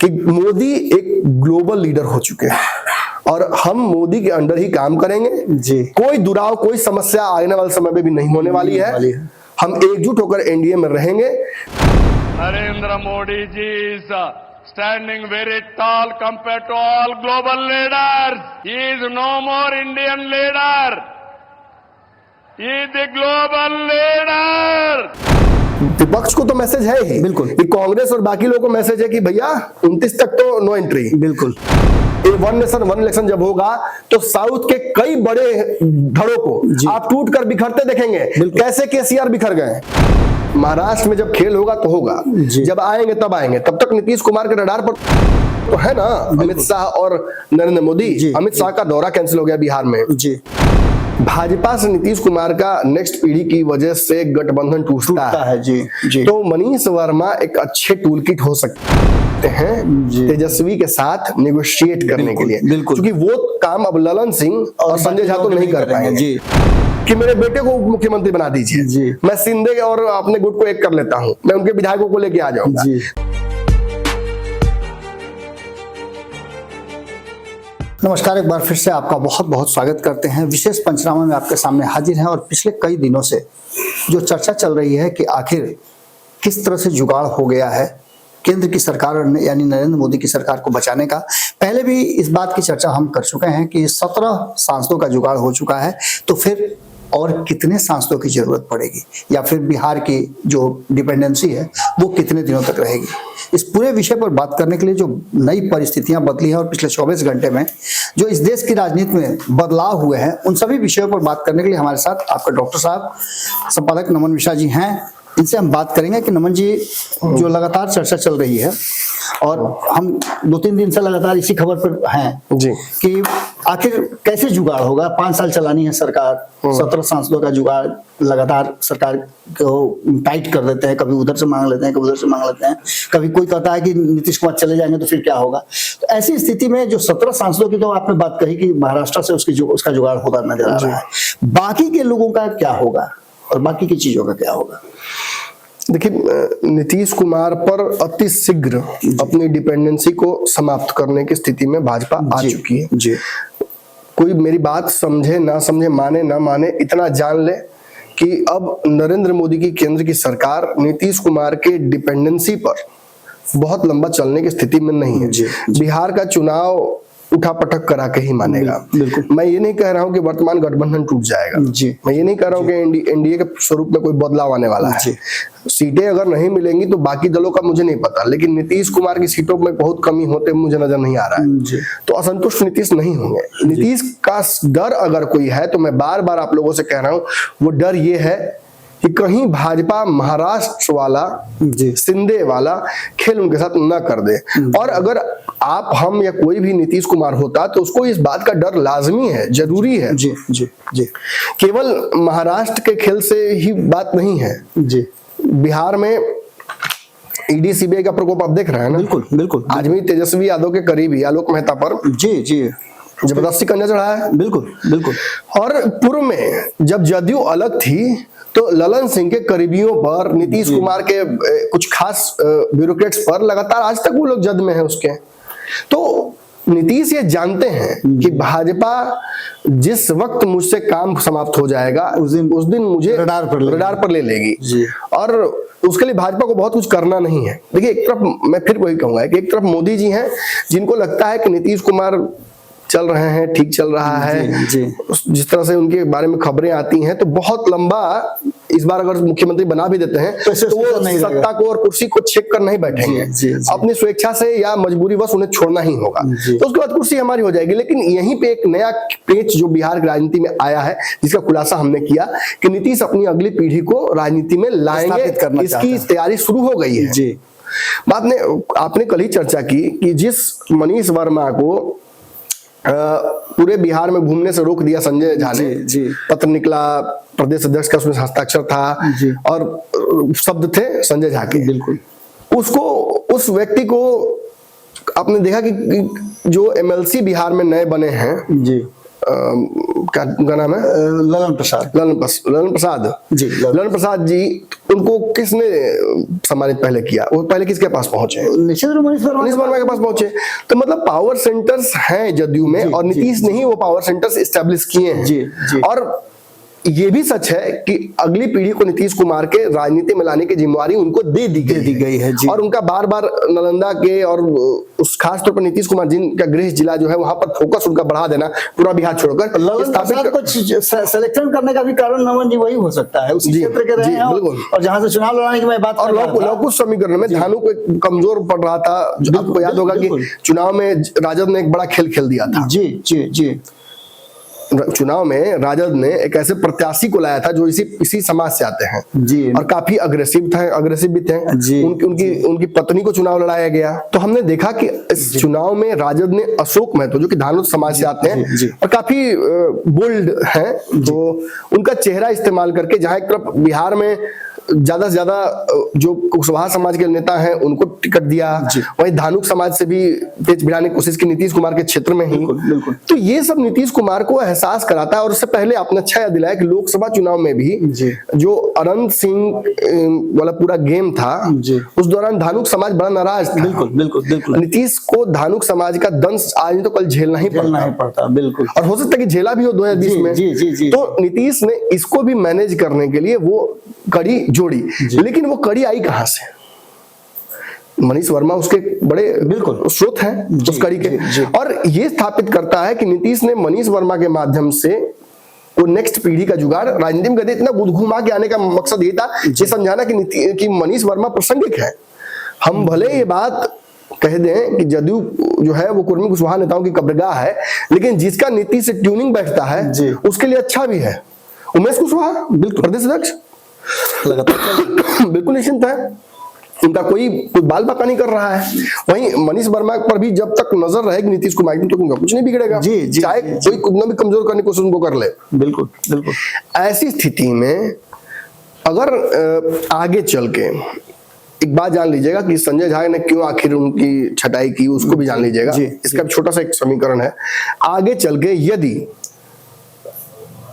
कि मोदी एक global leader हो चुके हैं और हम मोदी के अंडर ही काम करेंगे जी। कोई दुराव, कोई समस्या आने वाले समय में भी नहीं होने वाली है। हम एकजुट होकर एनडीए में रहेंगे। Narendra Modi ji is standing very tall compared to all global leaders. He is no more Indian leader. He is the global leader. विपक्ष को तो मैसेज है ही बिल्कुल कि कांग्रेस और बाकी लोगों को मैसेज है कि भैया 29 तक तो नो एंट्री। बिल्कुल। ये वन नेशन वन इलेक्शन जब होगा तो साउथ के कई बड़े धड़ों को आप टूट कर बिखरते देखेंगे। कैसे केसीआर बिखर गए। महाराष्ट्र में जब खेल होगा तो होगा, जब आएंगे तब आएंगे। तब तक नीतीश कुमार के रडार पर तो है ना अमित शाह और नरेंद्र मोदी। अमित शाह का दौरा कैंसिल हो गया बिहार में जी। भाजपा से नीतीश कुमार का नेक्स्ट पीढ़ी की वजह से गठबंधन टूटता है जी। तो मनीष वर्मा एक अच्छे टूल किट हो सकते हैं तेजस्वी के साथ नेगोशिएट करने के लिए, क्योंकि वो काम अब ललन सिंह और संजय झा तो नहीं कर पाएंगे जी कि मेरे बेटे को मुख्यमंत्री बना दीजिए, मैं सिंधे और अपने गुट को एक कर लेता हूं, मैं उनके विधायकों को लेके आ जाऊंगा। नमस्कार, एक बार फिर से आपका बहुत बहुत स्वागत करते हैं। विशेष पंचनामा में आपके सामने हाजिर हैं और पिछले कई दिनों से जो चर्चा चल रही है कि आखिर किस तरह से जुगाड़ हो गया है केंद्र की सरकार यानी नरेंद्र मोदी की सरकार को बचाने का। पहले भी इस बात की चर्चा हम कर चुके हैं कि 17 सांसदों का जुगाड़ हो चुका है, तो फिर और कितने सांसदों की जरूरत पड़ेगी या फिर बिहार की जो डिपेंडेंसी है वो कितने दिनों तक रहेगी। इस पूरे विषय पर बात करने के लिए जो नई परिस्थितियां बदली हैं और पिछले 24 घंटे में जो इस देश की राजनीति में बदलाव हुए हैं, उन सभी विषयों पर बात करने के लिए हमारे साथ आपका डॉक्टर साहब संपादक नमन मिश्रा जी हैं। इनसे हम बात करेंगे कि नमन जी, जो लगातार चर्चा चल रही है और हम 2-3 दिन से लगातार इसी खबर पर हैं जी कि आखिर कैसे जुगाड़ होगा। 5 साल चलानी है सरकार, 17 सांसदों का जुगाड़ लगातार सरकार को टाइट कर देते हैं, कभी उधर से मांग लेते हैं, कभी उधर से मांग लेते हैं, कभी कोई कहता है कि नीतीश कुमार चले जाएंगे तो फिर क्या होगा। तो ऐसी स्थिति में जो 17 सांसदों की तो आपने बात कही कि महाराष्ट्र से उसका जुगाड़ होता नजर आ रहा है, बाकी के लोगों का क्या होगा और बाकी की चीजों का क्या होगा। देखिए, नीतीश कुमार पर अति शीघ्र अपनी डिपेंडेंसी को समाप्त करने की स्थिति में भाजपा आ चुकी है जी। कोई मेरी बात समझे ना समझे, माने ना माने, इतना जान ले कि अब नरेंद्र मोदी की केंद्र की सरकार नीतीश कुमार के डिपेंडेंसी पर बहुत लंबा चलने की स्थिति में नहीं है। बिहार का चुनाव उठापटक करा के ही मानेगा। मैं ये नहीं कह रहा हूं कि वर्तमान गठबंधन टूट जाएगा जी। मैं ये नहीं कह रहा हूं कि एनडीए के स्वरूप में कोई बदलाव आने वाला है। सीटें अगर नहीं मिलेंगी तो बाकी दलों का मुझे नहीं पता, लेकिन नीतीश कुमार की सीटों में बहुत कमी होते मुझे नजर नहीं आ रहा है। तो असंतुष्ट नीतीश नहीं होंगे। नीतीश का डर अगर कोई है तो मैं बार बार आप लोगों से कह रहा हूं, वो डर ये है कि कहीं भाजपा महाराष्ट्र वाला सिंधे वाला खेल उनके साथ न कर दे। और अगर आप, हम या कोई भी नीतीश कुमार होता तो उसको इस बात का डर लाजमी है, जरूरी है जी जी जी। केवल महाराष्ट्र के खेल से ही बात नहीं है जी। बिहार में ईडी सीबीआई का प्रकोप आप देख रहे हैं ना। बिल्कुल बिल्कुल। आज भी तेजस्वी यादव के करीबी आलोक मेहता पर जी जी जबरदस्ती कंजा चढ़ाया है। बिल्कुल बिल्कुल। और पूर्व में जब जदयू अलग थी तो ललन सिंह के करीबियों पर, नीतीश कुमार के कुछ खास ब्यूरोक्रेट्स पर लगातार आज तक वो लोग जद में है उसके। तो नीतीश ये जानते हैं कि भाजपा जिस वक्त मुझसे काम समाप्त हो जाएगा उस दिन मुझे रडार पर ले लेगी जी। और उसके लिए भाजपा को बहुत कुछ करना नहीं है। देखिए, एक तरफ मैं फिर वही कहूंगा कि एक तरफ मोदी जी हैं जिनको लगता है कि नीतीश कुमार चल रहे हैं, ठीक चल रहा है जी। जिस तरह से उनके बारे में खबरें आती हैं तो बहुत लंबा, इस बार अगर मुख्यमंत्री बना भी देते हैं तो वो सत्ता को और कुर्सी को चेक कर नहीं बैठेंगे जी। अपनी स्वेच्छा से या मजबूरी बस उन्हें छोड़ना ही होगा। तो उसके बाद कुर्सी हमारी हो जाएगी। लेकिन यहीं पे एक नया पेच जो बिहार की राजनीति में आया है, जिसका खुलासा हमने किया कि नीतीश अपनी अगली पीढ़ी को राजनीति में लाएंगे, इसकी तैयारी शुरू हो गई है जी। आपने कल ही चर्चा की कि जिस मनीष वर्मा को पूरे बिहार में घूमने से रोक दिया संजय झा ने जी। पत्र निकला, प्रदेश अध्यक्ष का उसमें हस्ताक्षर था जी। और शब्द थे संजय झा के। बिल्कुल। उसको, उस व्यक्ति को आपने देखा कि जो एमएलसी बिहार में नए बने हैं जी, क्या उनका नाम है, ललन प्रसाद। ललन प्रसाद जी, ललन प्रसाद जी, उनको किसने सम्मानित पहले किया? वो पहले किसके पास पहुंचे? निश्चित रूप मनीष वर्मा के पास पहुंचे। तो मतलब पावर सेंटर्स हैं जदयू में, और नीतीश ने ही वो पावर सेंटर्स एस्टेब्लिश किए हैं। जी, जी। और ये भी सच है कि अगली पीढ़ी को नीतीश कुमार के राजनीति में लाने की जिम्मेवारी उनको दे दी गई है जी। और उनका बार बार नालंदा के और उस खास तौर पर नीतीश कुमार जिनका गृह जिला जो है वहां पर फोकस उनका बढ़ा देना, पूरा बिहार छोड़कर ललन प्रसाद को सिलेक्शन करने का भी कारण नमन जी वही हो सकता है, उसी क्षेत्र के रहे हैं और जहां से चुनाव लड़ाने की मैं बात और लौकुश समीकरण में धानु को कमजोर पड़ रहा था। आपको याद होगा कि चुनाव में राजद ने एक बड़ा खेल खेल दिया था। जी जी जी। चुनाव में राजद ने एक ऐसे प्रत्याशी को लाया था जो इसी समाज से आते हैं जी, और काफी अग्रेसिव भी थे। उनकी पत्नी को चुनाव लड़ाया गया। तो हमने देखा कि इस चुनाव में राजद ने अशोक महतो जो कि धानुष समाज से आते हैं और काफी बोल्ड हैं, तो उनका चेहरा इस्तेमाल करके जहां एक तरफ बिहार में ज्यादा से ज्यादा जो कुशवाहा समाज के नेता हैं उनको टिकट दिया, वहीं धानुक समाज से भी तेज भिड़ाने की कोशिश की नीतीश कुमार के क्षेत्र में ही। बिल्कुल। तो ये सब नीतीश कुमार को एहसास कराता है। और उससे पहले आपने अच्छा याद दिलाया कि लोकसभा चुनाव में भी जो अनंत सिंह वाला पूरा गेम था, उस दौरान धानुक समाज बड़ा नाराज था। बिल्कुल। नीतीश को धानुक समाज का दंश आज नहीं तो कल झेलना ही पड़ता। बिल्कुल। और हो सकता है कि झेला भी हो 2020 में। तो नीतीश ने इसको भी मैनेज करने के लिए वो कड़ी जोड़ी, लेकिन वो कड़ी आई कहां से? मनीष वर्मा उसके बड़े स्रोत हैं उस कड़ी के। और ये स्थापित करता है कि नीतीश ने मनीष वर्मा के माध्यम से वो नेक्स्ट पीढ़ी का जुगाड़ राजनीति में इतना घुमा के आने का मकसद ये था, ये समझाना कि मनीष वर्मा प्रासंगिक है। हम भले ये बात कह दें कि जदयू जो है वो कुर्मी कुशवाहा नेताओं की कब्रगाह है, लेकिन जिसका नीति से ट्यूनिंग बैठता है उसके लिए अच्छा भी है। उमेश कुशवाहा प्रदेश अध्यक्ष बिल्कुल निश्चिंत है, उनका कोई बाल बाका नहीं कर रहा है। वहीं मनीष वर्मा पर भी जब तक नजर रहेगी नीतीश कुमार की तो उनका कुछ नहीं बिगड़ेगा, चाहे कोई कितना भी कमजोर करने की कोशिश उनको कर ले। बिल्कुल। ऐसी स्थिति में अगर आगे चल के एक बात जान लीजिएगा कि संजय झा ने क्यों आखिर उनकी छटाई की, उसको भी जान लीजिएगा। इसका छोटा सा एक समीकरण है। आगे चल के यदि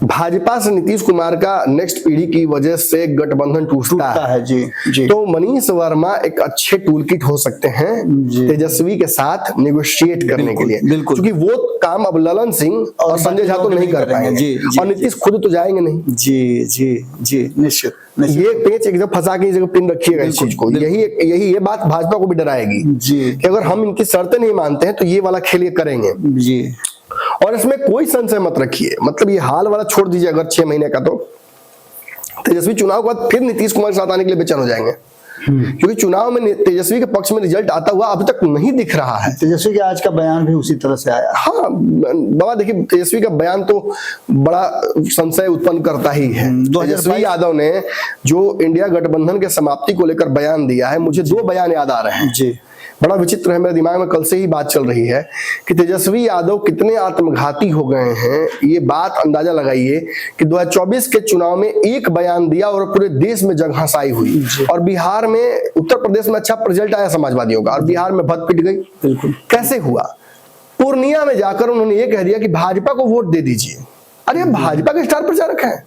भाजपा से नीतीश कुमार का नेक्स्ट पीढ़ी की वजह से गठबंधन टूटता है तो मनीष वर्मा एक अच्छे टूल किट हो सकते हैं तेजस्वी के साथ नेगोशिएट करने के लिए, क्योंकि वो काम अब ललन सिंह और संजय झा तो नहीं कर पाएंगे और नीतीश खुद तो जाएंगे नहीं। जी निश्चित। ये पेच एकदम फंसा के जगह पिन रखिएगा इस चीज को। यही ये बात भाजपा को भी डराएगी कि अगर हम इनकी शर्तें नहीं मानते हैं तो ये वाला खेल ये करेंगे जी। और इसमें कोई संशय मत रखिए, मतलब ये हाल वाला छोड़ दीजिए अगर 6 महीने का, तो तेजस्वी चुनाव के बाद फिर नीतीश कुमार के साथ आने के लिए बेचैन हो जाएंगे, क्योंकि चुनाव में तेजस्वी के पक्ष में रिजल्ट आता हुआ अभी तक नहीं दिख रहा है। तेजस्वी का आज का बयान भी उसी तरह से आया। हाँ बाबा देखिए, तेजस्वी का बयान तो बड़ा संशय उत्पन्न करता ही है। तेजस्वी यादव ने जो इंडिया गठबंधन के समाप्ति को लेकर बयान दिया है, मुझे 2 बयान याद आ रहे हैं जी। बड़ा विचित्र है, मेरे दिमाग में कल से ही बात चल रही है कि तेजस्वी यादव कितने आत्मघाती हो गए हैं। ये बात अंदाजा लगाइए कि 2024 के चुनाव में एक बयान दिया और पूरे देश में जगहसाई हुई, और बिहार में, उत्तर प्रदेश में अच्छा रिजल्ट आया समाजवादियों का, और बिहार में भद पिट गई। बिल्कुल। कैसे हुआ? पूर्णिया में जाकर उन्होंने ये कह दिया कि भाजपा को वोट दे दीजिए। अरे भाजपा के स्टार प्रचारक हैं,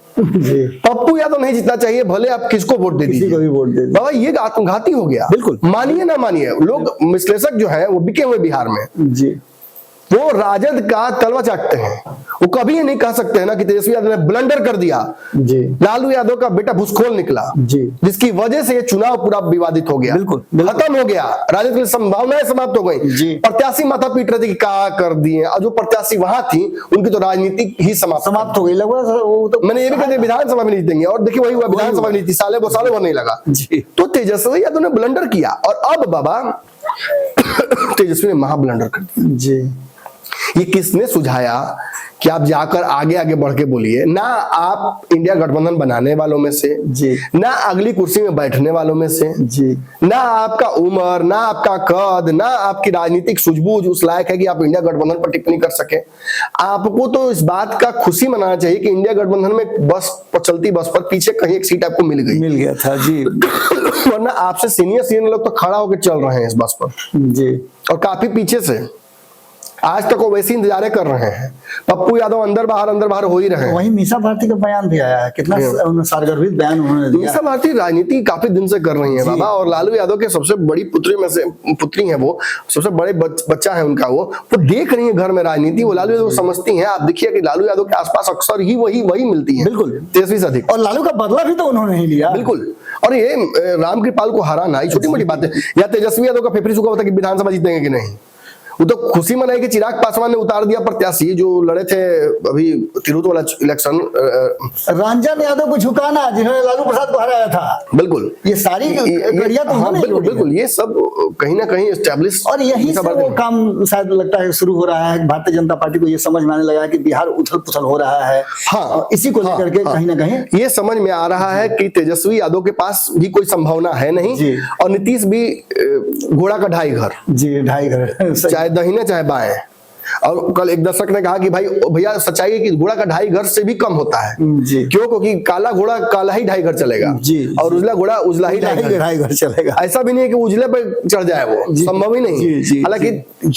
पप्पू यादव नहीं जीतना चाहिए, भले आप किसको वोट दे दीजिए, बाबा ये आत्मघाती हो गया। बिल्कुल, मानिए ना मानिए, लोग विश्लेषक जो है वो बिके हुए बिहार में जी, वो राजद का तलवा चाटते हैं। वो कभी ये नहीं कह सकते हैं ना कि तेजस्वी यादव ने ब्लंडर कर दिया जी, लालू यादव का बेटा भूसखोल निकला जी, जिसकी वजह से ये चुनाव पूरा विवादित हो गया। बिल्कुल, खत्म हो गया, राजद की संभावनाएं समाप्त हो गई। प्रत्याशी माथा पीट रहे थे कि क्या कर दिए, और जो प्रत्याशी वहां थी उनकी तो राजनीति ही समाप्त हो गई। लगभग मैंने ये भी कहते विधानसभा में नहीं जीतेंगे, और देखिए वही हुआ, विधानसभा में नहीं थी, साले वो नहीं लगा। तो तेजस्वी यादव ने ब्लंडर किया, और अब बाबा तेजस्वी ने महा ब्लंडर कर दिया जी। ये किसने सुझाया कि आप जाकर आगे आगे बढ़ के बोलिए? ना आप इंडिया गठबंधन बनाने वालों में से जी, ना अगली कुर्सी में बैठने वालों में से जी, ना आपका उम्र, ना आपका कद, ना आपकी राजनीतिक सूझबूझ उस लायक है कि आप इंडिया गठबंधन पर टिप्पणी कर सके। आपको तो इस बात का खुशी मनाना चाहिए कि इंडिया गठबंधन में बस चलती बस पर पीछे कहीं एक सीट आपको मिल गया था जी। वरना आपसे सीनियर लोग तो खड़ा होकर चल रहे हैं इस बस पर जी, और काफी पीछे से। आज तक वो वैसे इंतजारे कर रहे हैं। पप्पू यादव अंदर बाहर हो ही रहे हैं। वहीं मीसा भारती का बयान भी आया है, कितना सारगर्भित बयान उन्होंने दिया। मीसा भारती राजनीति काफी दिन से कर रही है बाबा, और लालू यादव के सबसे बड़ी पुत्री है वो, सबसे बड़े बच्चा है उनका, वो देख रही है घर में राजनीति, वो लालू यादव समझती है। आप देखिए कि लालू यादव के आसपास अक्सर ही वही मिलती है, बिल्कुल तेजस्वी से अधिक। और लालू का बदला भी तो उन्होंने ही लिया, बिल्कुल। और ये रामकृपाल को हराना ये छोटी मोटी बात है। या तेजस्वी यादव का फेफड़ी सूखा होता कि विधानसभा जीतेंगे कि नहीं, वो तो खुशी मनाई कि चिराग पासवान ने उतार दिया प्रत्याशी जो लड़े थे अभी तिरहुत वाला इलेक्शन, रंजन यादव को झुकाना जिन्होंने लालू प्रसाद को हराया था। बिल्कुल, ये सारी गड़िया तो हाँ, बिल्कुल ये सब कहीं ना कहीं एस्टेब्लिश, और यही से वो काम शायद लगता है शुरू हो रहा है। भारतीय जनता पार्टी को ये समझ में आने लगा है कि बिहार उथल पुथल हो रहा है। हाँ, इसी को लेकर के कहीं ना कहीं ये समझ में आ रहा है कि तेजस्वी यादव के पास भी कोई संभावना है नहीं, और नीतीश भी घोड़ा का ढाई घर, जी ढाई घर, चाहे दाहिने चाहे बाएं। और कल एक दर्शक ने कहा कि भाई भैया सच्चाई है कि घोड़ा का ढाई घर से भी कम होता है जी। क्यों? क्योंकि काला घोड़ा काला ही ढाई घर चलेगा जी, और उजला घोड़ा उजला ही ढाई घर चलेगा। ऐसा भी नहीं है कि उजले पर चढ़ जाए, वो संभव ही नहीं। हालांकि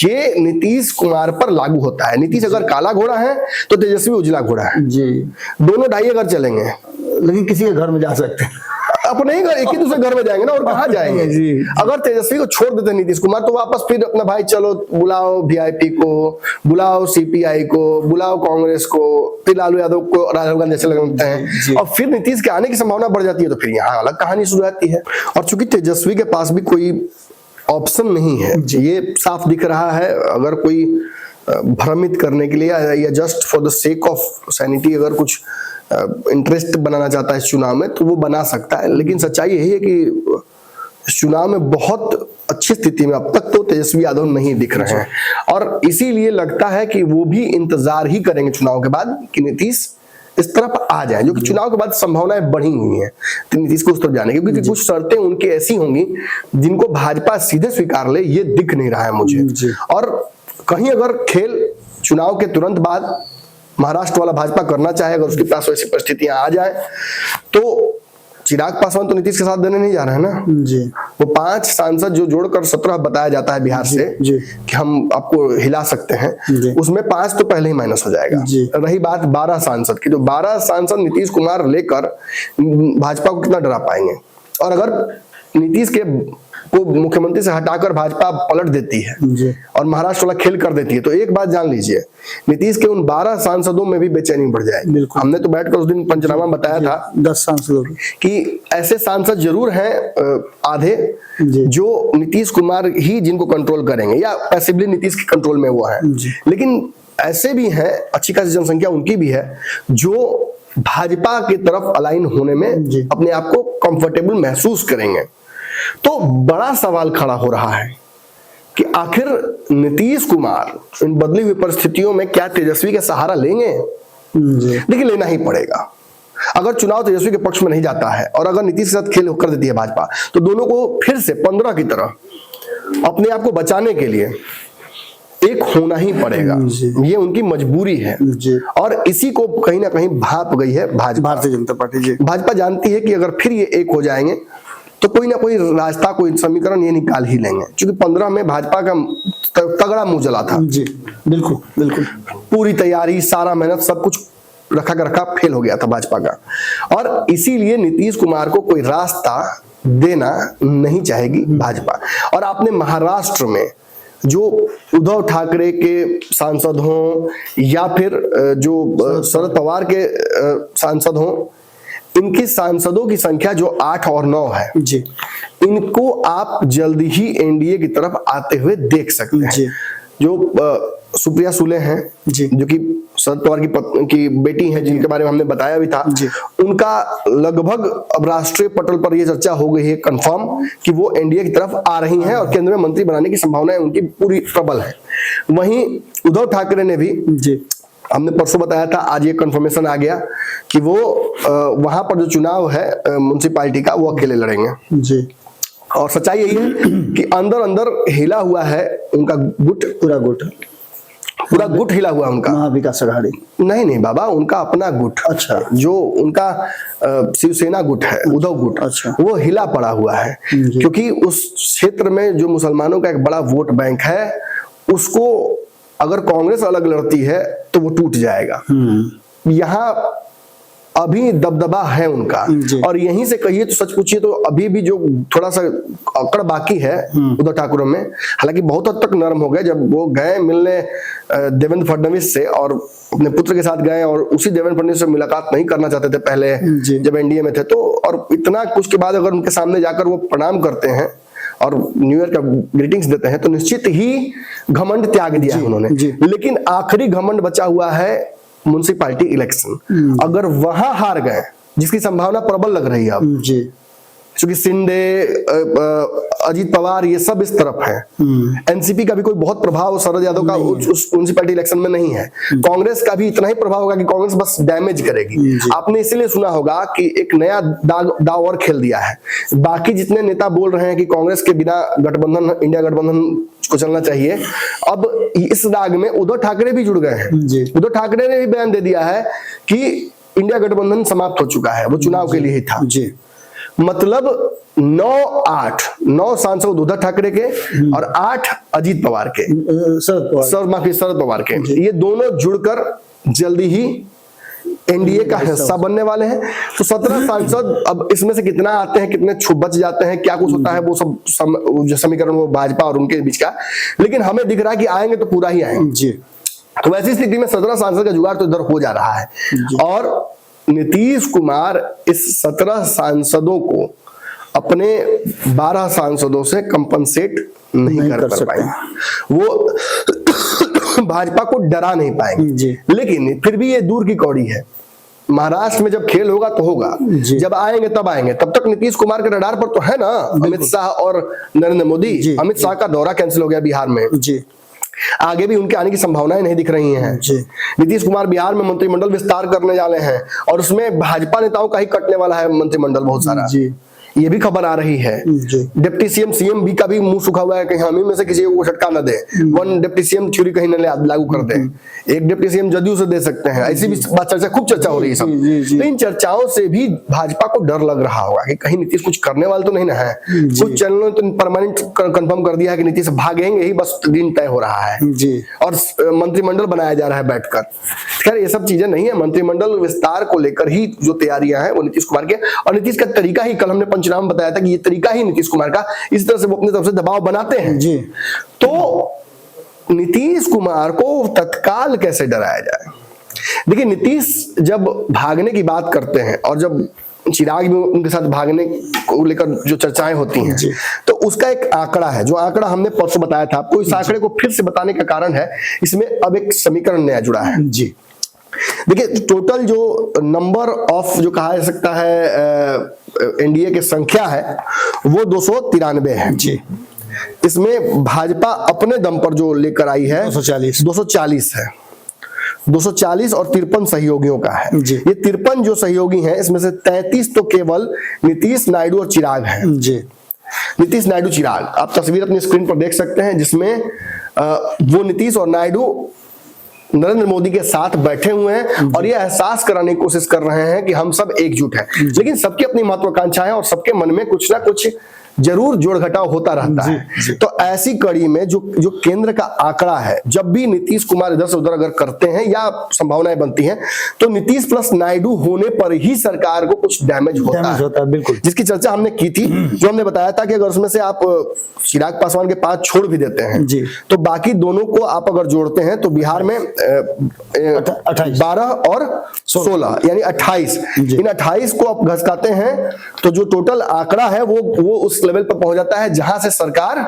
ये नीतीश कुमार पर लागू होता है। नीतीश अगर काला घोड़ा है तो तेजस्वी उजला घोड़ा है जी, दोनों ढाई घर चलेंगे, लेकिन किसी के घर में जा सकते हैं, अपने ही घर, एक ही दूसरे घर में जाएंगे ना, और कहाँ जाएंगे जी। अगर तेजस्वी को छोड़ देते नीतीश कुमार तो वापस फिर अपना भाई चलो बुलाओ वीआईपी को, बुलाओ सीपीआई को, बुलाओ कांग्रेस को, फिर लालू यादव को राहुल गांधी जैसे लगते हैं, और फिर नीतीश के आने की संभावना बढ़ जाती है। तो फिर यहाँ अलग कहानी शुरू होती है। और चूंकि तेजस्वी के पास भी कोई ऑप्शन नहीं है, ये साफ दिख रहा है। अगर कोई भ्रमित करने के लिए या just for the sake of sanity अगर कुछ इंटरेस्ट बनाना चाहता है इस चुनाव में तो वो बना सकता है, लेकिन सच्चाई यही है कि इस चुनाव में बहुत अच्छी स्थिति में अब तक तो तेजस्वी यादव नहीं दिख रहे हैं, और इसीलिए लगता है कि वो भी इंतजार ही करेंगे चुनाव के बाद कि नीतीश इस तरफ आ जाए, जो कि चुनाव के बाद संभावनाएं बढ़ी हुई हैं नीतीश को उस तरफ जाने की, क्योंकि कुछ शर्तें उनकी ऐसी होंगी जिनको भाजपा सीधे स्वीकार ले, ये दिख नहीं रहा है मुझे। और कहीं अगर खेल चुनाव के तुरंत बाद महाराष्ट्र वाला भाजपा करना चाहे, अगर उसके पास वैसी परिस्थितियां आ जाए तो चिराग पासवान तो नीतीश के साथ देने नहीं जा रहे हैं ना जी। वो 5 सांसद जो जोड़कर 17 बताया जाता है बिहार से कि हम आपको हिला सकते हैं, उसमें 5 तो पहले ही माइनस हो जाएगा। रही बात 12 सांसद की, तो 12 सांसद नीतीश कुमार लेकर भाजपा को कितना डरा पाएंगे? और अगर नीतीश के को मुख्यमंत्री से हटाकर भाजपा पलट देती है और महाराष्ट्र वाला खेल कर देती है, तो एक बात जान लीजिए, नीतीश के उन 12 सांसदों में भी बेचैनी बढ़ जाएगी। हमने तो बैठकर उस दिन पंचनामा बताया था 10 सांसदों कि ऐसे सांसद जरूर हैं आधे जो नीतीश कुमार ही जिनको कंट्रोल करेंगे या पैसिवली नीतीश के कंट्रोल में वो है, लेकिन ऐसे भी हैं, अच्छी खासी जनसंख्या उनकी भी है, जो भाजपा की तरफ अलाइन होने में अपने आप को कंफर्टेबल महसूस करेंगे। तो बड़ा सवाल खड़ा हो रहा है कि आखिर नीतीश कुमार इन बदली हुई परिस्थितियों में क्या तेजस्वी का सहारा लेंगे? देखिए, लेना ही पड़ेगा। अगर चुनाव तेजस्वी के पक्ष में नहीं जाता है और अगर नीतीश के साथ खेल कर देती है भाजपा, तो दोनों को फिर से 15 की तरह अपने आप को बचाने के लिए एक होना ही पड़ेगा। ये उनकी मजबूरी है और इसी को कहीं ना कहीं भाप गई है भाजपा, भारतीय जनता पार्टी। भाजपा जानती है कि अगर फिर ये एक हो जाएंगे तो कोई ना कोई रास्ता, कोई समीकरण ये निकाल ही लेंगे, क्योंकि 15 में भाजपा का तगड़ा मुंह जला था। जी बिल्कुल बिल्कुल, पूरी तैयारी, सारा मेहनत, सब कुछ रखा का रखा फेल हो गया था भाजपा का, और इसीलिए नीतीश कुमार को कोई रास्ता देना नहीं चाहेगी भाजपा। और आपने महाराष्ट्र में जो उद्धव ठाकरे के सांसद हों या फिर जो शरद पवार के सांसद हों, इनके सांसदों की संख्या जो 8 और 9 है जी, इनको आप जल्दी ही एनडीए की तरफ आते हुए देख सकते हैं। जो सुप्रिया सुले हैं जो कि शरद पवार की बेटी हैं, जिनके बारे में हमने बताया भी था, उनका लगभग अब राष्ट्रीय पटल पर यह चर्चा हो गई है कंफर्म कि वो एनडीए की तरफ आ रही हैं और केंद्र में मंत्री बनाने की संभावनाएं उनकी पूरी प्रबल है। वहीं उद्धव ठाकरे ने भी, हमने परसों बताया था, आज ये कंफर्मेशन आ गया कि वो वहां पर जो चुनाव है म्युनिसिपैलिटी का, वो अकेले लड़ेंगे। और सच्चाई यही है कि अंदर अंदर हिला हुआ है उनका गुट, पूरा गुट हिला हुआ उनका। महाविकास आघाड़ी नहीं बाबा, उनका अपना गुट, अच्छा, जो उनका शिवसेना गुट है, उद्धव गुट, अच्छा, वो हिला पड़ा हुआ है, क्योंकि उस क्षेत्र में जो मुसलमानों का एक बड़ा वोट बैंक है, उसको अगर कांग्रेस अलग लड़ती है तो वो टूट जाएगा। यहाँ अभी दबदबा है उनका, और यहीं से कहिए तो सच पूछिए तो अभी भी जो थोड़ा सा अकड़ बाकी है उद्धव ठाकरे में, हालांकि बहुत हद तक नरम हो गए। जब वो गए मिलने देवेंद्र फडणवीस से और अपने पुत्र के साथ गए, और उसी देवेंद्र फडणवीस से मुलाकात नहीं करना चाहते थे पहले जब एनडीए में थे, तो और इतना कुछ के बाद अगर उनके सामने जाकर वो प्रणाम करते हैं और न्यू ईयर का ग्रीटिंग्स देते हैं तो निश्चित ही घमंड त्याग दिया है उन्होंने। लेकिन आखिरी घमंड बचा हुआ है म्युनिसिपैलिटी इलेक्शन। अगर वहां हार गए, जिसकी संभावना प्रबल लग रही है अब, क्योंकि शिंदे, अजीत पवार ये सब इस तरफ है, एनसीपी का भी कोई बहुत प्रभाव शरद यादव का उस म्युनिसिपैलिटी इलेक्शन में नहीं है, कांग्रेस का भी इतना ही प्रभाव होगा कि कांग्रेस बस डैमेज करेगी। आपने इसीलिए सुना होगा कि एक नया दाव और खेल दिया है। बाकी जितने नेता बोल रहे हैं कि कांग्रेस के बिना गठबंधन, इंडिया गठबंधन को चलना चाहिए, अब इस दाग में उद्धव ठाकरे भी जुड़ गए हैं। उद्धव ठाकरे ने भी बयान दे दिया है कि इंडिया गठबंधन समाप्त हो चुका है, वो चुनाव के लिए ही था। मतलब 9 सांसद उद्धव ठाकरे के और 8 अजीत पवार के, शरद पवार के, ये दोनों जुड़कर जल्दी ही एनडीए का हिस्सा बनने वाले हैं। तो 17 सांसद, अब इसमें से कितना आते हैं, कितने बच जाते हैं, क्या कुछ होता है, वो सब जो समीकरण वो भाजपा और उनके बीच का, लेकिन हमें दिख रहा है कि आएंगे तो पूरा ही आएंगे। तो वैसी स्थिति में 17 सांसद का जुगाड़ तो इधर हो जा रहा है, और नीतीश कुमार इस 17 सांसदों को अपने 12 सांसदों से कंपनसेट नहीं कर पाएंगे। वो भाजपा को डरा नहीं पाएंगे। लेकिन फिर भी ये दूर की कौड़ी है। महाराष्ट्र में जब खेल होगा तो होगा, जब आएंगे तब आएंगे। तब तक नीतीश कुमार के रडार पर तो है ना अमित शाह और नरेंद्र मोदी। अमित शाह का दौरा कैंसिल हो गया बिहार में, आगे भी उनके आने की संभावनाएं नहीं दिख रही हैं। नीतीश कुमार बिहार में मंत्रिमंडल विस्तार करने वाले हैं, और उसमें भाजपा नेताओं का ही कटने वाला है मंत्रिमंडल बहुत सारा, ये भी खबर आ रही है। डिप्टी सीएम भी का भी मुंह सूखा हुआ है कि हम ही में से किसी को झटका न दे, वन डिप्टी सीएम थ्योरी कहीं न लागू कर दे, एक डिप्टी सीएम जदयू से दे सकते हैं, ऐसी भी बात चर्चा, खूब चर्चा हो रही है सब। तो इन चर्चाओं से भी भाजपा को डर लग रहा होगा कि कहीं नीतीश कुछ करने वाले तो नहीं ना है। कुछ चैनलों ने तो परमानेंट कंफर्म कर दिया है कि नीतीश भागेंगे ही, बस दिन तय हो रहा है, और मंत्रिमंडल बनाया जा रहा है बैठकर। खैर ये सब चीजें नहीं है, मंत्रिमंडल विस्तार को लेकर ही जो तैयारियां हैं वो नीतीश कुमार के, और नीतीश का तरीका ही, कल हमने पंचनामा बताया था कि ये तरीका ही नीतीश कुमार का, इस तरह से वो अपनी तरफ से दबाव बनाते हैं। तो नीतीश कुमार को तत्काल कैसे डराया जाए? देखिए, नीतीश जब भागने की बात करते हैं, और जब चिराग भी उनके साथ भागने को लेकर जो चर्चाएं होती हैं, तो उसका एक आंकड़ा है, जो आंकड़ा हमने परसों बताया था आपको। इस आंकड़े को फिर से बताने का कारण है, इसमें अब एक समीकरण नया जुड़ा है। देखिए, टोटल जो नंबर ऑफ जो कहा जा सकता है एनडीए की संख्या है वो 293 है। इसमें भाजपा अपने दम पर जो लेकर आई है 240 है। 240 और 53 सहयोगियों का है। ये 53 जो सहयोगी हैं, इसमें से 33 तो केवल नीतीश, नायडू और चिराग हैं। नीतीश, नायडू, चिराग, आप तस्वीर अपनी स्क्रीन पर देख सकते हैं, जिसमें वो नीतीश और नायडू नरेंद्र मोदी के साथ बैठे हुए हैं, और ये एहसास कराने की कोशिश कर रहे हैं कि हम सब एकजुट हैं। लेकिन सबकी अपनी महत्वाकांक्षाएं, और सबके मन में कुछ ना कुछ जरूर जोड़ घटाव होता रहता है। तो ऐसी कड़ी में जो केंद्र का आंकड़ा है, जब भी नीतीश कुमार इधर से उधर अगर करते हैं या संभावनाएं बनती हैं, तो नीतीश प्लस नायडू होने पर ही सरकार को कुछ डैमेज होता है। बिल्कुल, जिसकी चर्चा हमने की थी, जो हमने बताया था कि अगर उसमें से आप चिराग पासवान के 5 छोड़ भी देते हैं तो बाकी दोनों को आप अगर जोड़ते हैं तो बिहार में 12 और 16 यानी 28, इन 28 को आप घसकाते हैं तो जो टोटल आंकड़ा है वो उस लेवल पर पहुंच जाता है जहां से सरकार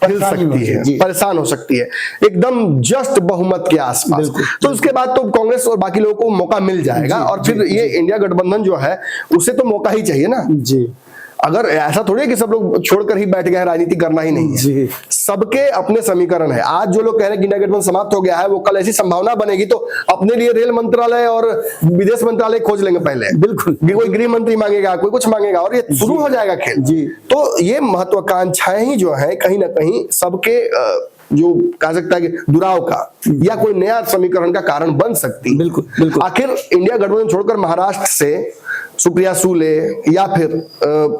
हिल सकती है, परेशान हो सकती है, एकदम जस्ट बहुमत के आसपास। तो उसके बाद तो कांग्रेस और बाकी लोगों को मौका मिल जाएगा, और फिर ये इंडिया गठबंधन जो है उसे तो मौका ही चाहिए ना। अगर ऐसा थोड़ी है कि सब लोग छोड़कर ही बैठ गए, राजनीति करना ही नहीं है। सबके अपने समीकरण है। आज जो लोग कह रहे हैं कि इंडिया गठबंधन समाप्त हो गया है, वो कल ऐसी संभावना बनेगी तो अपने लिए रेल मंत्रालय और विदेश मंत्रालय खोज लेंगे पहले। बिल्कुल, कोई गृह मंत्री मांगेगा, कोई कुछ मांगेगा, और ये शुरू हो जाएगा खेल। तो ये महत्वाकांक्षाएं ही जो है कहीं ना कहीं सबके जो कहा सकता है कि दुराव का या कोई नया समीकरण का कारण बन सकती है। बिल्कुल। आखिर इंडिया गठबंधन छोड़कर महाराष्ट्र से सुप्रिया सूले या फिर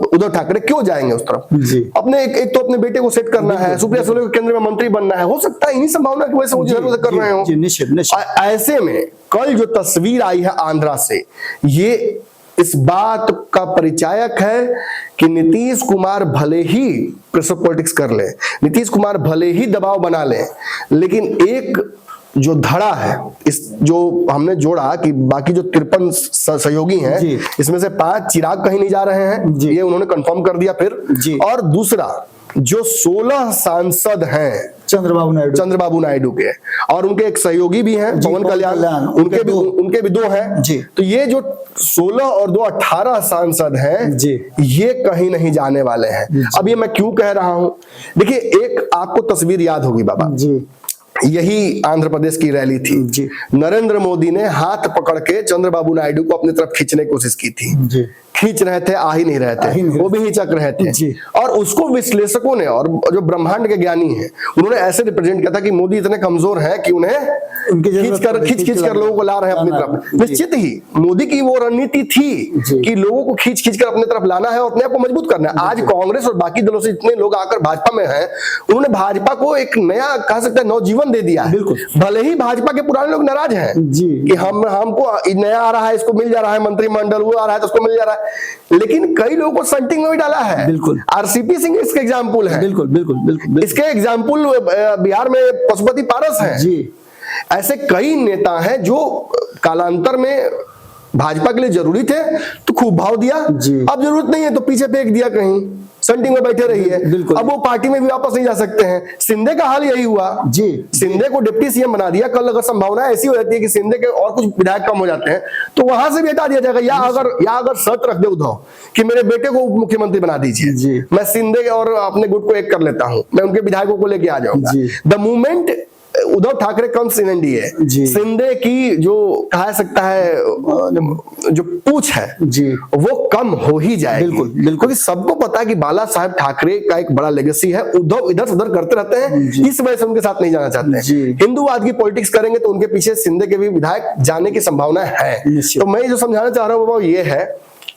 उद्धव ठाकरे क्यों जाएंगे उस तरफ? जी। अपने एक तो अपने बेटे को सेट करना है, सुप्रिया सूले को केंद्र में मंत्री बनना है, हो सकता है इन्हीं संभावना की वजह से वो जरूर कर रहे हो। जी, निश्चित। ऐसे में कल जो तस्वीर आई है आंध्रा से, ये इस बात का परिचायक है कि नीतीश कुमार भले ही प्रेशर पॉलिटिक्स कर ले, नीतीश कुमार भले ही दबाव बना ले, लेकिन एक जो धड़ा है, इस जो हमने जोड़ा कि बाकी जो 53 सहयोगी हैं, इसमें से 5 चिराग कहीं नहीं जा रहे हैं, ये उन्होंने कंफर्म कर दिया फिर। और दूसरा जो 16 सांसद हैं चंद्रबाबू नायडू के, और उनके एक सहयोगी भी हैं पवन कल्याण, उनके भी 2 हैं। तो ये जो 16 और 2 18 सांसद हैं, ये कहीं नहीं जाने वाले हैं। अब ये मैं क्यों कह रहा हूं, देखिए एक आपको तस्वीर याद होगी बाबा, यही आंध्र प्रदेश की रैली थी। नरेंद्र मोदी ने हाथ पकड़ के चंद्रबाबू नायडू को अपनी तरफ खींचने की कोशिश की थी, खींच रहे थे, आ ही नहीं रहे थे, वो भी हिचक रहे थे। और उसको विश्लेषकों ने और जो ब्रह्मांड के ज्ञानी हैं उन्होंने ऐसे रिप्रेजेंट किया था कि मोदी इतने कमजोर हैं कि उन्हें खींच कर लोगों को ला रहे हैं अपनी तरफ। निश्चित ही मोदी की वो रणनीति थी कि लोगों को खींच कर अपनी तरफ लाना है और अपने आप को मजबूत करना है। आज कांग्रेस और बाकी दलों से इतने लोग आकर भाजपा में हैं, उन्होंने भाजपा को एक नया, कह सकते हैं, नवजीवन दे दिया। भले ही भाजपा के पुराने लोग नाराज हैं कि हमको नया आ रहा है, इसको मिल जा रहा है मंत्रिमंडल, वो आ रहा है तो उसको मिल जा रहा है, लेकिन कई लोगों को संटिंग में भी डाला है। आरसीपी सिंह इसके एग्जाम्पल है। बिल्कुल। इसके एग्जाम्पल बिहार में पशुपति पारस है। ऐसे कई नेता हैं जो कालांतर में भाजपा के लिए जरूरी थे तो खूब भाव दिया, अब जरूरत नहीं है तो पीछे फेंक दिया, कहीं संटिंग में बैठे रही है। अब वो पार्टी में भी वापस नहीं जा सकते हैं। शिंदे का हाल यही हुआ। शिंदे को डिप्टी सीएम बना दिया। कल अगर संभावना ऐसी हो जाती है कि शिंदे के और कुछ विधायक कम हो जाते हैं तो वहां से भी हटा दिया जाएगा, या अगर शर्त रख दे उद्धव कि मेरे बेटे को उप मुख्यमंत्री बना दीजिए, मैं शिंदे और अपने गुट को एक कर लेता हूं, मैं उनके विधायकों को लेके आ जाऊंगा। The movement Uddhav Thackeray comes in NDA, Shinde की जो कहा सकता है जो पूछ है वो कम हो ही जाएगी। बिल्कुल, क्योंकि सबको पता है कि बाला साहेब ठाकरे का एक बड़ा लेगेसी है। उद्धव इधर उधर करते रहते हैं, इस वजह से उनके साथ नहीं जाना चाहते हैं। हिंदूवाद की पॉलिटिक्स करेंगे तो उनके पीछे शिंदे के भी विधायक जाने की संभावना है। तो मैं जो समझाना चाह रहा हूँ वो ये है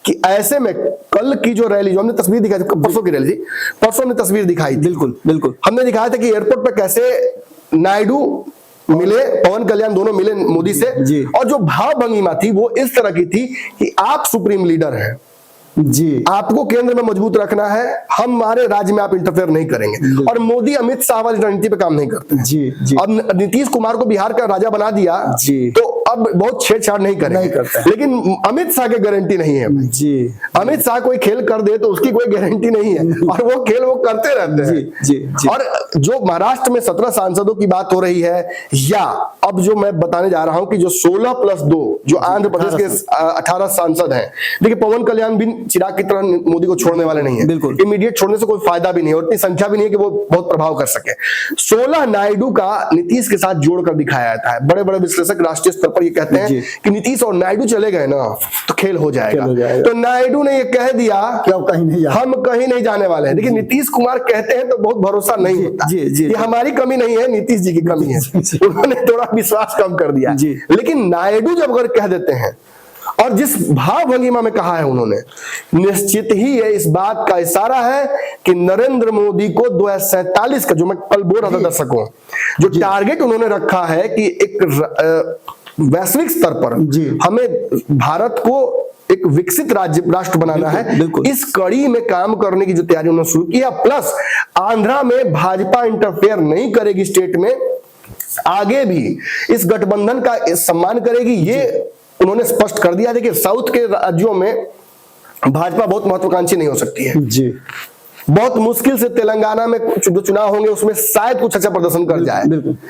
कि ऐसे में कल की जो रैली, जो हमने तस्वीर दिखाई, परसों की रैली थी, परसों हमने तस्वीर दिखाई, बिल्कुल हमने दिखाया था कि एयरपोर्ट पर कैसे नायडू मिले, पवन कल्याण दोनों मिले मोदी से, और जो भाव भंगिमा थी वो इस तरह की थी कि आप सुप्रीम लीडर हैं, आपको केंद्र में मजबूत रखना है, हमारे राज्य में आप इंटरफेयर नहीं करेंगे। और मोदी अमित शाह वाली रणनीति पे काम नहीं करते। अब नीतीश कुमार को बिहार का राजा बना दिया तो अब बहुत छेड़छाड़ नहीं करेंगे, लेकिन अमित शाह की गारंटी नहीं है। अमित शाह कोई खेल कर दे तो उसकी कोई गारंटी नहीं है, और वो खेल वो करते रहते हैं। और जो महाराष्ट्र में 17 सांसदों की बात हो रही है, या अब जो मैं बताने जा रहा हूं कि जो 16+2 जो आंध्र प्रदेश के 18 सांसद हैं, देखिए पवन कल्याण भी चिराग की तरह मोदी को छोड़ने वाले नहीं है। बिल्कुल, इमीडिएट छोड़ने से कोई फायदा भी नहीं है, और इतनी संख्या भी नहीं है कि वो बहुत प्रभाव कर सके। 16 नायडू का नीतीश के साथ जोड़कर दिखाया जाता है। बड़े बड़े विश्लेषक राष्ट्रीय स्तर पर ये कहते हैं कि नीतीश और नायडू चले गए ना तो खेल हो जाएगा। तो नायडू ने ये कह दिया कि हम कहीं नहीं जाने वाले हैं। देखिए नीतीश कुमार कहते हैं तो बहुत भरोसा नहीं होता, ये हमारी कमी नहीं है, नीतीश जी की कमी है। उन्होंने थोड़ा विश्वास कम कर दिया। लेकिन नायडू जब अगर कह देते हैं, और जिस भाव भंगिमा में कहा है उन्होंने, निश्चित ही ये इस बात का इशारा है कि नरेंद्र मोदी को 2047 का, जो मैं कल बोल रहा था दर्शकों, जो टारगेट उन्होंने रखा है कि एक वैश्विक स्तर पर हमें भारत को एक विकसित राष्ट्र बनाना है, इस कड़ी में काम करने की जो तैयारी उन्होंने शुरू की है। प्लस आंध्रा में भाजपा इंटरफेयर नहीं करेगी, स्टेट में आगे भी इस गठबंधन का सम्मान करेगी, ये उन्होंने स्पष्ट कर दिया। देखिए साउथ के राज्यों में भाजपा बहुत महत्वाकांक्षी नहीं हो सकती है। बहुत मुश्किल से तेलंगाना में जो चुनाव होंगे उसमें शायद कुछ अच्छा प्रदर्शन कर जाए,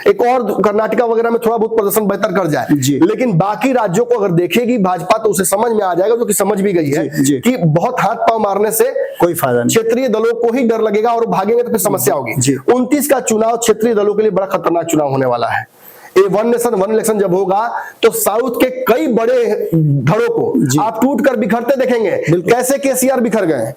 एक और कर्नाटका वगैरह में थोड़ा बहुत प्रदर्शन बेहतर कर जाए, लेकिन बाकी राज्यों को अगर देखेगी भाजपा तो उसे समझ में आ जाएगा, जो कि समझ भी गई है कि बहुत हाथ पांव मारने से कोई फायदा नहीं, क्षेत्रीय दलों को ही डर लगेगा और भागेंगे तो फिर समस्या होगी। 29 का चुनाव क्षेत्रीय दलों के लिए बड़ा खतरनाक चुनाव होने वाला है। वन नेशन वन इलेक्शन जब होगा तो साउथ के कई बड़े धड़ों को आप टूट कर बिखरते देखेंगे, कैसे केसीआर बिखर गए।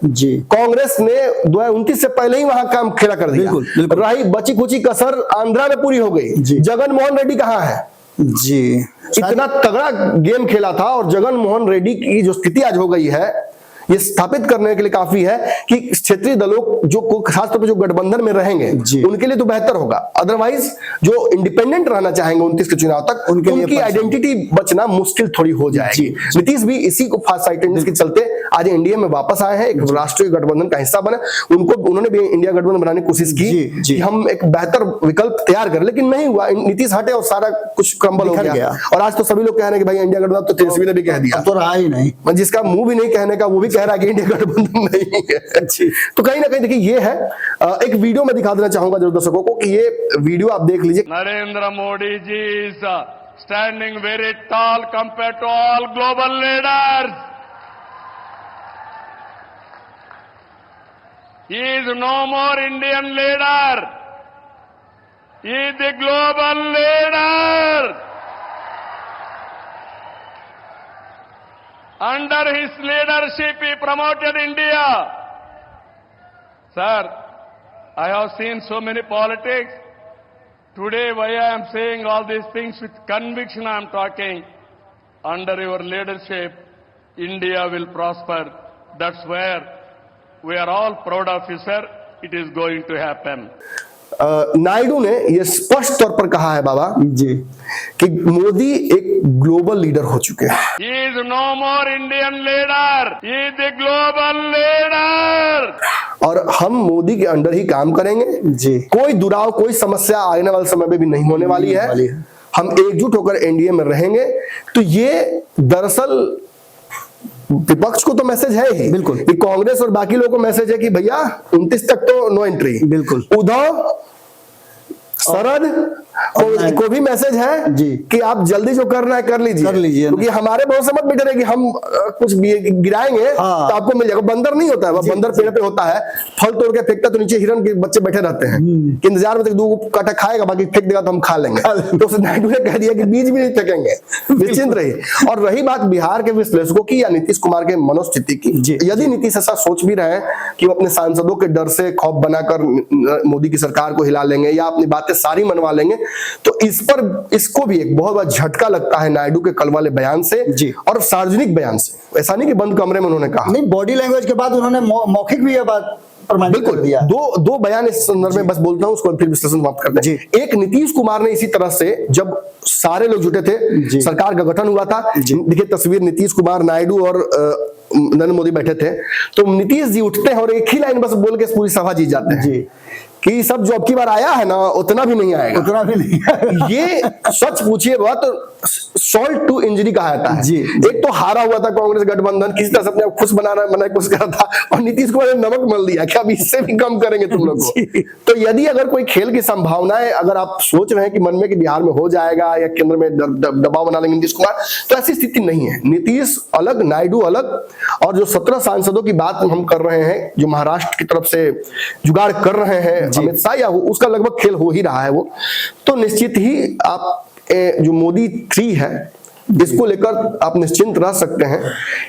कांग्रेस ने 2029 से पहले ही वहां काम खेला कर दिया। रही बची खुची कसर आंध्रा में पूरी हो गई। जगन मोहन रेड्डी कहाँ है? जी, इतना तगड़ा गेम खेला था और जगन मोहन रेड्डी की जो स्थिति आज हो गई है ये स्थापित करने के लिए काफी है कि क्षेत्रीय दलों जो खासतौर पर जो गठबंधन में रहेंगे उनके लिए तो बेहतर होगा। अदरवाइज जो इंडिपेंडेंट रहना चाहेंगे 29 के चुनाव तक उनकी आइडेंटिटी बचना मुश्किल थोड़ी हो जाएगी। नीतीश भी इसी को फास्ट साइटेडनेस के चलते आज एनडीए में वापस आए हैं, एक राष्ट्रीय गठबंधन का हिस्सा बने। उन्होंने भी इंडिया गठबंधन बनाने की कोशिश की कि हम एक बेहतर विकल्प तैयार करें, लेकिन नहीं हुआ। नीतीश हटे और सारा कुछ क्रम्बल हो गया। और आज तो सभी लोग कह रहे हैं कि भाई इंडिया गठबंधन, तो तेजस्वी ने भी कह दिया, तो रहा ही नहीं, जिसका मुंह भी नहीं कहने का वो भी कह रहा है कि इंडिया गठबंधन नहीं है। तो कहीं ना कहीं देखिए ये है, एक वीडियो में दिखा देना चाहूंगा जरूर दर्शकों को कि ये वीडियो आप देख लीजिए। Narendra Modi ji is standing very tall compare to all global leaders. He is no more Indian leader. He is the global leader. Under his leadership, he promoted India. Sir, I have seen so many politics. Today, why I am saying all these things with conviction I am talking. Under your leadership, India will prosper. That's where we are all proud of you, sir. It is going to happen. Naidu ने यह स्पष्ट तौर पर कहा है बाबा जी कि मोदी एक global leader हो चुके हैं। He is no more Indian leader. He is the global leader. और हम मोदी के अंडर ही काम करेंगे जी। कोई दुराव, कोई समस्या आने वाले समय में भी नहीं होने वाली है। हम एकजुट होकर एनडीए में रहेंगे। तो ये दरअसल विपक्ष को तो मैसेज है ही, बिल्कुल। कि कांग्रेस और बाकी लोगों को मैसेज है कि भैया 29 तक तो नो एंट्री। बिल्कुल। उद्धव, शरद को भी मैसेज है जी कि आप जल्दी जो करना है कर लीजिए, क्योंकि हमारे बहुत समझ बैठे रहे कि हम कुछ गिराएंगे तो आपको मिल जाएगा। बंदर नहीं होता है, बंदर पेड़ पे होता है, फल तोड़ के फेंकता तो नीचे हिरन के बच्चे बैठे रहते हैं कि इंतजार में, दो काटा खाएगा बाकी फेंक देगा तो हम खा लेंगे। तो नायडू ने कह दिया कि बीज भी नहीं फेंकेंगे, निश्चिंत रहिए। और रही बात बिहार के विश्लेषकों की या नीतीश कुमार के मनोस्थिति की, यदि नीतीश ऐसा सोच भी रहे कि वो अपने सांसदों के डर से खौफ बनाकर मोदी की सरकार को हिला लेंगे या अपनी बातें सारी मनवा लेंगे, तो इस पर इसको भी एक बहुत बड़ा झटका लगता है नायडू के कल वाले बयान से जी। और सार्वजनिक बयान से। ऐसा नहीं कि बंद कमरे में उन्होंने कहा, नहीं, बॉडी लैंग्वेज के बाद उन्होंने मौखिक भी ये बात प्रमाणित कर दिया। दो बयान इस संदर्भ में बस बोलता हूं, उसको फिर विश्लेषण समाप्त करते हैं। एक, नीतीश कुमार ने इसी तरह से जब सारे लोग जुटे थे, सरकार का गठन हुआ था, देखिए तस्वीर नीतीश कुमार, नायडू और नरेंद्र मोदी बैठे थे, तो नीतीश जी उठते हैं और एक ही लाइन बस बोल के पूरी सभा जीत जाते हैं कि सब जो अब की बार आया है ना उतना भी नहीं आएगा, उतना भी नहीं। ये सच पूछिए बात तो सॉल्ट टू इंजरी कहा जाता है। एक तो हारा हुआ था कांग्रेस गठबंधन, किसी तरह से अपने खुश बनाना कोशिश कर रहा था, और नीतीश कुमार ने नमक मल दिया कि अब इससे भी कम करेंगे तुम लोग को। तो यदि अगर कोई खेल की संभावनाएं अगर आप सोच रहे हैं कि मन में कि बिहार में हो जाएगा या केंद्र में दबाव बना लेंगे नीतीश कुमार, तो ऐसी स्थिति नहीं है। नीतीश अलग, नायडू अलग, और जो 17 सांसदों की बात हम कर रहे हैं जो महाराष्ट्र की तरफ से जुगाड़ कर रहे हैं अमित शाह, या उसका लगभग खेल हो ही रहा है वो, तो निश्चित ही आप जो मोदी 3 है इसको लेकर आप निश्चिंत रह सकते हैं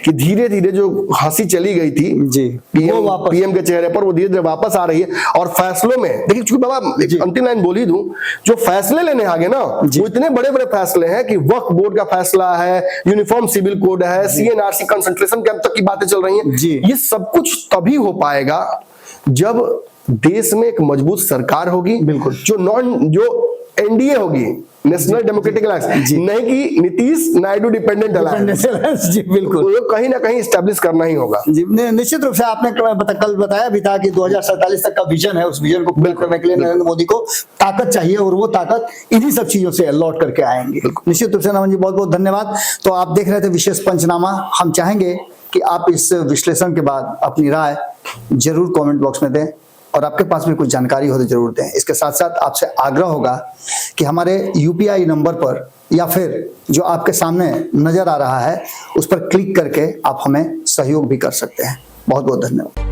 कि धीरे धीरे जो हंसी चली गई थी जी पीएम के चेहरे पर, वो धीरे धीरे वापस आ रही है। और फैसलों में देखिए, चूंकि बाबा अंतिम लाइन बोली दूं, जो फैसले लेने आगे ना वो इतने बड़े बड़े फैसले हैं कि वक्फ बोर्ड का फैसला है, यूनिफॉर्म सिविल कोड है, सीएनआरसी कंसंट्रेशन कैंप तक की बातें चल रही हैं। ये सब कुछ तभी हो पाएगा जब देश में एक मजबूत सरकार होगी, बिल्कुल, जो एनडीए होगी, नेशनल डेमोक्रेटिक अलायंस, नहीं कि नीतीश नायडू डिपेंडेंट अलायंस। जी बिल्कुल, वो कहीं ना कहीं एस्टैब्लिश करना ही होगा। जी, निश्चित रूप से आपने कल बताया भी था कि 2047 तक का विजन है, उस विजन को पूरा करने के लिए नरेंद्र मोदी को ताकत चाहिए, और वो ताकत इन्हीं सब चीजों से लौट करके आएंगे। निश्चित रूप से नमन जी, बहुत बहुत धन्यवाद। तो आप देख रहे थे विशेष पंचनामा। हम चाहेंगे कि आप इस विश्लेषण के बाद अपनी राय जरूर कमेंट बॉक्स में दें, और आपके पास भी कुछ जानकारी हो तो जरूर दें। इसके साथ साथ आपसे आग्रह होगा कि हमारे यूपीआई नंबर पर या फिर जो आपके सामने नजर आ रहा है उस पर क्लिक करके आप हमें सहयोग भी कर सकते हैं। बहुत बहुत धन्यवाद।